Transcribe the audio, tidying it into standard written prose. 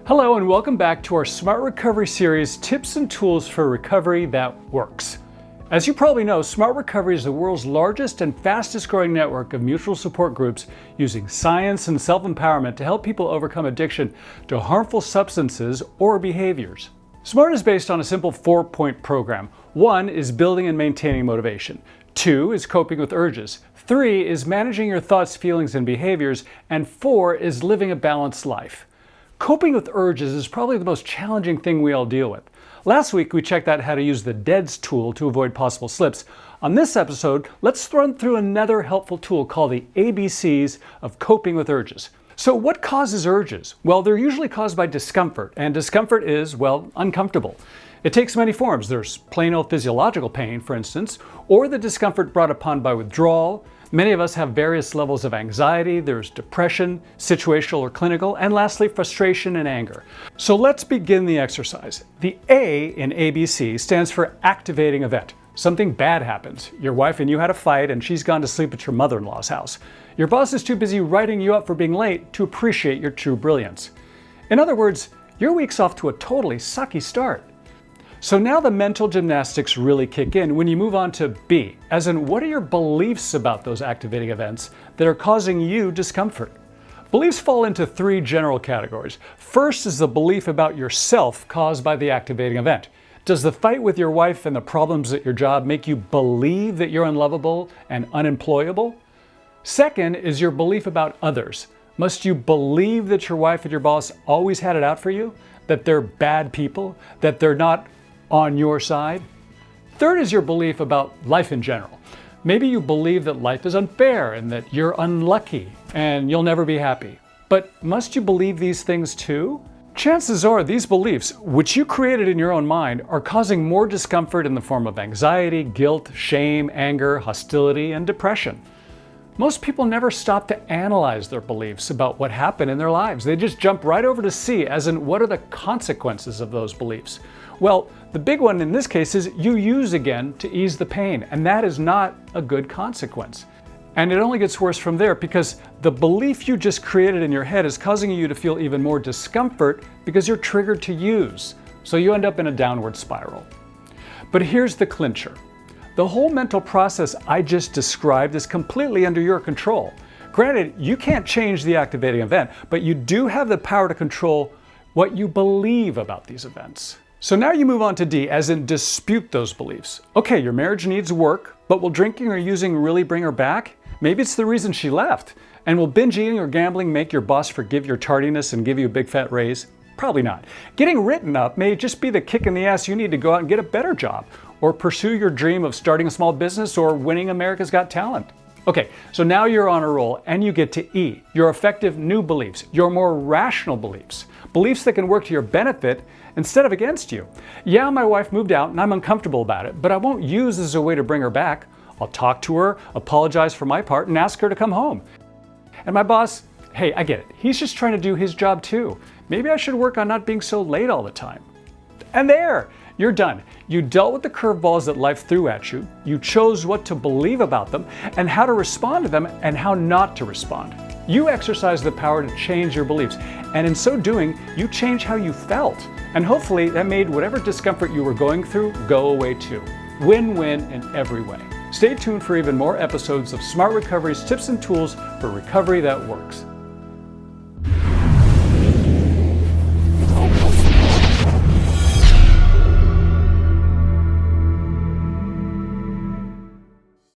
Hello and welcome back to our Smart Recovery series, Tips and Tools for Recovery That Works. As you probably know, Smart Recovery is the world's largest and fastest growing network of mutual support groups using science and self-empowerment to help people overcome addiction to harmful substances or behaviors. SMART is based on a simple 4-point program. 1 is building and maintaining motivation. 2 is coping with urges. 3 is managing your thoughts, feelings, and behaviors. And 4 is living a balanced life. Coping with urges is probably the most challenging thing we all deal with. Last week, we checked out how to use the DEADS tool to avoid possible slips. On this episode, let's run through another helpful tool called the ABCs of coping with urges. So what causes urges? Well, they're usually caused by discomfort, and discomfort is, well, uncomfortable. It takes many forms. There's plain old physiological pain, for instance, or the discomfort brought upon by withdrawal. Many of us have various levels of anxiety. There's depression, situational or clinical, and lastly, frustration and anger. So let's begin the exercise. The A in ABC stands for activating event. Something bad happens. Your wife and you had a fight and she's gone to sleep at your mother-in-law's house. Your boss is too busy writing you up for being late to appreciate your true brilliance. In other words, your week's off to a totally sucky start. So now the mental gymnastics really kick in when you move on to B, as in what are your beliefs about those activating events that are causing you discomfort? Beliefs fall into 3 general categories. First is the belief about yourself caused by the activating event. Does the fight with your wife and the problems at your job make you believe that you're unlovable and unemployable? Second is your belief about others. Must you believe that your wife and your boss always had it out for you? That they're bad people? That they're not on your side? Third is your belief about life in general. Maybe you believe that life is unfair and that you're unlucky and you'll never be happy. But must you believe these things too? Chances are these beliefs, which you created in your own mind, are causing more discomfort in the form of anxiety, guilt, shame, anger, hostility, and depression. Most people never stop to analyze their beliefs about what happened in their lives. They just jump right over to C, as in what are the consequences of those beliefs? Well, the big one in this case is you use again to ease the pain, and that is not a good consequence. And it only gets worse from there because the belief you just created in your head is causing you to feel even more discomfort because you're triggered to use. So you end up in a downward spiral. But here's the clincher. The whole mental process I just described is completely under your control. Granted, you can't change the activating event, but you do have the power to control what you believe about these events. So now you move on to D, as in dispute those beliefs. Okay, your marriage needs work, but will drinking or using really bring her back? Maybe it's the reason she left. And will binge eating or gambling make your boss forgive your tardiness and give you a big fat raise? Probably not. Getting written up may just be the kick in the ass you need to go out and get a better job, or pursue your dream of starting a small business or winning America's Got Talent. Okay, so now you're on a roll and you get to E, your effective new beliefs, your more rational beliefs, beliefs that can work to your benefit instead of against you. Yeah, my wife moved out and I'm uncomfortable about it, but I won't use this as a way to bring her back. I'll talk to her, apologize for my part, and ask her to come home. And my boss, hey, I get it. He's just trying to do his job too. Maybe I should work on not being so late all the time. And there, you're done. You dealt with the curveballs that life threw at you. You chose what to believe about them and how to respond to them and how not to respond. You exercised the power to change your beliefs. And in so doing, you changed how you felt. And hopefully that made whatever discomfort you were going through go away too. Win-win in every way. Stay tuned for even more episodes of Smart Recovery's tips and tools for recovery that works.